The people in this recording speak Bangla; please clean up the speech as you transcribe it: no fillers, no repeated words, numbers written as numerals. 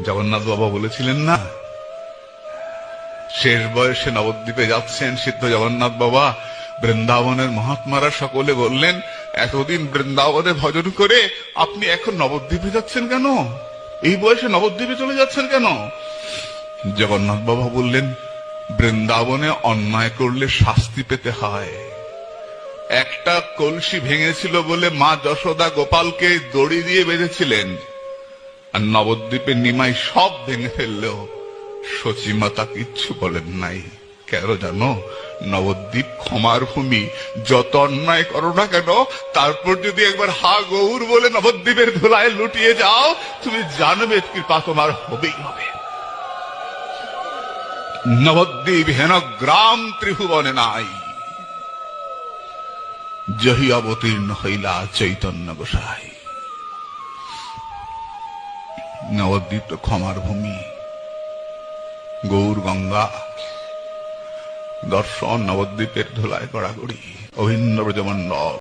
জগন্নাথ বাবা বলেছিলেন না, শেষ বয়সে নবদ্বীপে যাচ্ছেন সিদ্ধ জগন্নাথ বাবা। বৃন্দাবনের মহাত্মারা সকলে বললেন, এতদিন বৃন্দাবনে ভজন করে আপনি এখন নবদ্বীপে যাচ্ছেন কেন? এই বয়সে নবদ্বীপে চলে যাচ্ছেন কেন? জগন্নাথ বাবা বললেন, বৃন্দাবনে অন্যায় করলে শাস্তি পেতে হয়। একটা কলসি ভেঙেছিল বলে মা যশোদা গোপালকে দড়ি দিয়ে বেঁধেছিলেন, আর নবদ্বীপে নিমাই সব ভেঙে ফেললেও সচিমাতা কিচ্ছু বলেন নাই। কেন জানো? নবদ্বীপ ক্ষমার ভূমি। যত অন্যায় করো না কেন, তারপর যদি একবার হা গৌর বলে নবদ্বীপের ধুলায় লুটিয়ে যাও, তুমি জানবে কৃপা তোমার হবেই হবে। নবদ্বীপ হেন গ্রাম ত্রিভুবনে নাই। জহি অবতীর্ণ হইলা চৈতন্য গোসাই। নবদ্বীপ তো ক্ষমার ভূমি। গৌর গঙ্গা দর্শন নবদ্বীপের ধুলায় গড়াগড়ি। অভিন্ন ব্রজমণ্ডল।